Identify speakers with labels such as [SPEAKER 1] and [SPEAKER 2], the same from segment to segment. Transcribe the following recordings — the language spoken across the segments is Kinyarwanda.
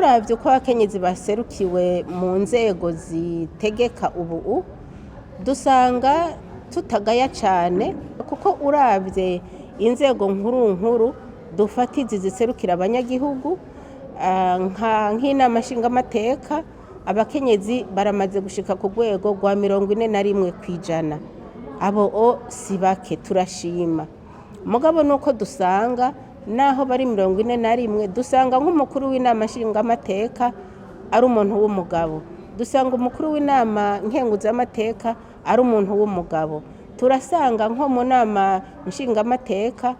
[SPEAKER 1] turavye ko abakenyezi baserukiwe mu nzego zitegeka ubu dusanga tutagaya cyane, kuko uravye inzego nkuru dufatize ziserukira abanyagihugu nk'inama nshingamateka, abakenyezi baramaze gushika ku rwego rwa 41%. Abo si bake, turashima. Mugabo nuko dusanga naho bari 41, dusanga nk'umukuru w'inama nshingamateka ari umuntu w'umugabo, dusanga umukuru w'inama nkenguzamateka ari umuntu w'umugabo, turasanga nko mu nama nshingamateka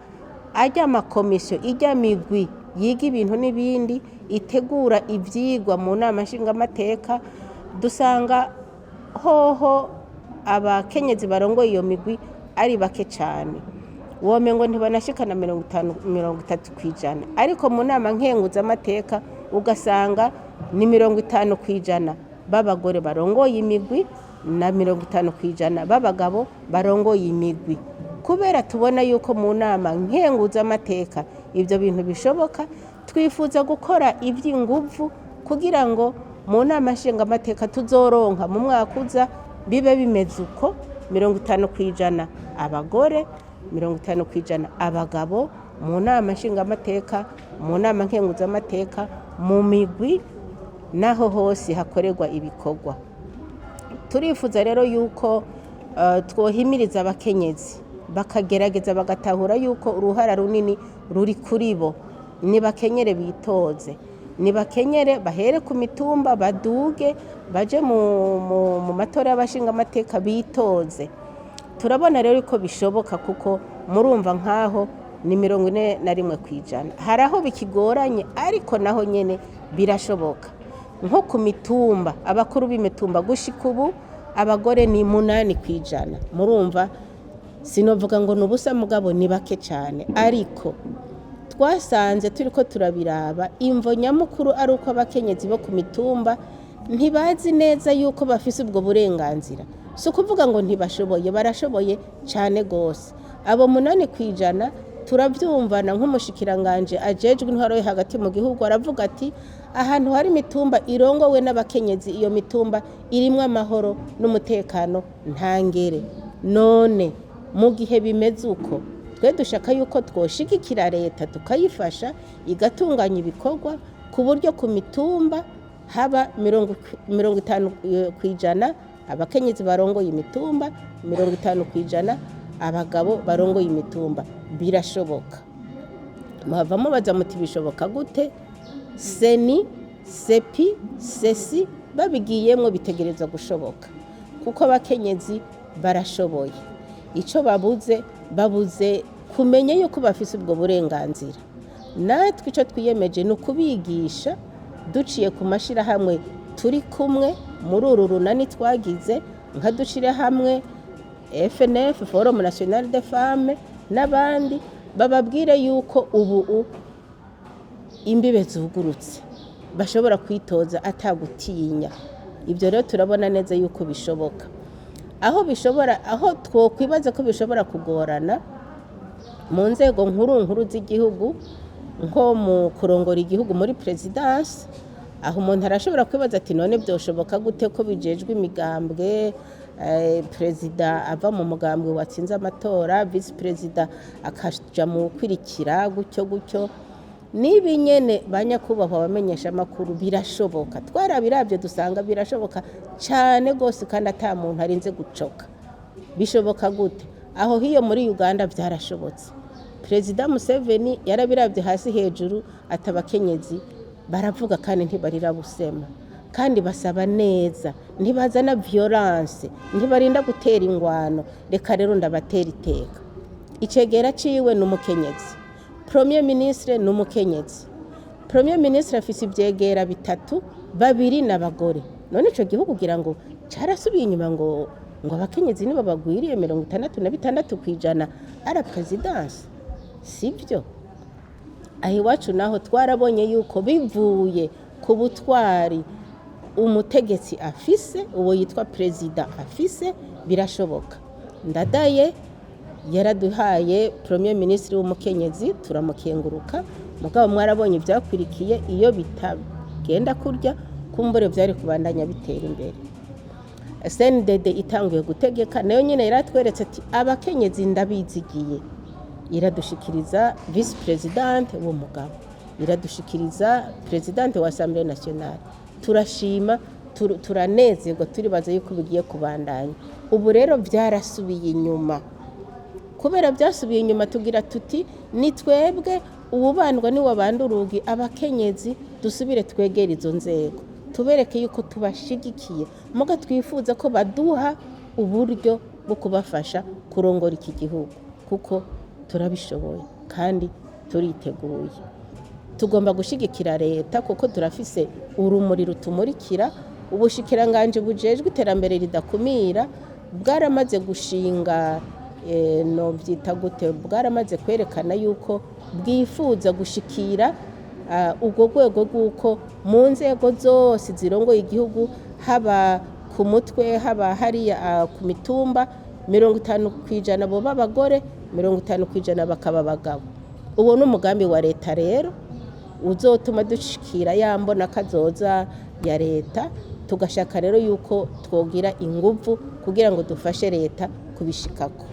[SPEAKER 1] ajya amakomisiyo, ijya migwi yiga ibintu n'ibindi, itegura ivyigwa mu nama nshingamateka, dusanga hoho abakenyezi barongoye iyo migwi ari bake cyane, womengo ntibanashikana 50-30%, ariko mu nama nkenguzamateka ugasanga ni 50% b'abagore barongoye imigwi na 50% b'abagabo barongoye imigwi. Kubera tubona yuko mu nama nkenguzamateka ibyo bintu bishoboka, twifuza gukora ivy'inguvu kugira ngo mu nama nshingamateka tuzoronka mu mwaka uza bibe bimeze uko, 50% abagore, 50% abagabo mu nama nshingamateka, mu nama nkenguzamateka, mu migwi naho hose hakorerwa ibikorwa. Turifuza rero yuko twohimiriza abakenyezi bakagerageza bagatahura yuko uruhara runini ruri kuri bo, nibakenyere bitoze, nibakenyere bahere ku mitumba, baduge baje mu matora y'abashingamateka bitoze. Turabona rero ko bishoboka, kuko murumva nkaho ni 41%. Hari aho bikigoranye, ariko naho nyene birashoboka. Nko ku mitumba, abakuru b'imitumba gushika ubu abagore ni 8%. Murumva sinovuga ngo nubusa, mugabo ni bake cyane, ariko twasanze turiko turabiraba imvo nyamukuru ari uko abakenyezi bo ku mitumba ntibazi neza yuko bafise ubwo burenganzira. Si ukuvuga ngo ntibashoboye, barashoboye cyane gose. Abo 8% turavyumvana nk'umushikiranganje ajejwe intwaro yo hagati mu gihugu, aravuga ati ahantu hari mitumba irongowe n'abakenyezi, iyo mitumba irimwe amahoro n'umutekano ntangere. None mu gihe bimeze uko, twe dushaka yuko twoshigikira leta tukayifasha igatunganya ibikorwa ku buryo ku mitumba haba 50% abakenyezi barongoye imitumba, 50% abagabo barongoye imitumba. Birashoboka. Muhava mubaza muti bishoboka gute? Seni, sepi, sesi babigiyemwo bitegereza gushoboka, kuko abakenyezi barashoboye. Ico babuze kumenya yuko bafise ubwo burenganzira. Natwe ico twiyemeje ni ukubigisha duciye ku mashirahamwe turi kumwe muri uru runani twagize, nka dushire hamwe FNF, Forum National des Femmes, n'abandi bababwire yuko ubu imbibe zugurutse, bashobora kwitoza atagutinya. Ibyo rero turabona neza yuko bishoboka. Aho twokwibaza ko bishobora kugorana mu nzego nkuru z'igihugu, nko mu kurongora igihugu muri presidence, aho umuntu arashobora kwibaza ati none byoshoboka gute ko bijejwe imigambwe, perezida ava mu mugambwe watsinze amatora, vice perezida akaja mu kwirikira gutyo. Nibi nyene banyakubahwa bamenyesha amakuru, birashoboka. Twarabiravye dusanga birashoboka cyane gose, kandi ata muntu arinze gucoka. Bishoboka gute? Aho hiyo muri Uganda byarashobotse. Perezida Museveni yarabiravye hasi hejuru, atabakenyezi baravuga kandi ntibarira busema, kandi basaba neza, ntibazana violence, ntibarinda gutera ingwano. Reka rero ndabatera iteka. Icegera ciwe n'umukenyezi, Premier Ministre n'umukenyezi. Premier Ministre afise ivyegera bitatu, 2 n'abagore. None ico gihugu kugira ngo carasubiye inyuma ngo abakenyezi nibo bagwiriye 66% ara presidence, sivyo? Aho iwacu naho twarabonye yuko bivuye ku butwari umutegetsi afise, uwo yitwa president afise, birashoboka. Ndadaye yaraduhaye Premier Ministre w'umukenyezi, turamukenguruka. Mugabo mwarabonye byakwirikiye, iyo bigenda kurya kumbure vyari kubandanya bitera imbere. SNDD itanguye gutegeka nayo nyine yaratweretse ati abakenyezi ndabizigiye, iradushikiriza vice presidente w'umugabo, iradushikiriza presidente wa Assemblée nationale. Turashima turanezerwa turibaza yuko bigiye kubandanya. Ubu rero byarasubiye inyuma, kubera byasubiye inyuma tugira tuti ni twebwe ububandwa ni wabanda urugi, abakenyezi dusubire twegera izo nzego tubereke yuko tubashigikiye, muga twifuza ko baduha uburyo bwo kubafasha kurongora iki gihugu, kuko turabishoboye kandi turiteguye. Tugomba gushigikira leta kuko turafise urumuri rutumurikira. Ubushikiranganje bujejwe iterambere ridakumira bwaramaze gushinga no byita gute, bwaramaze kwerekana yuko bwifuza gushikira ubwo rwego rw'uko mu nzego zose zirongoye igihugu, haba ku mutwe haba hariya ku mitumba, 50% bo b'abagore, 50% bakaba abagabo. Uwo n'umugambi wa leta rero uzotuma dushikira yambona kazoza ya leta, tugashaka rero yuko twogira inguvu kugira ngo dufashe leta kubishikako.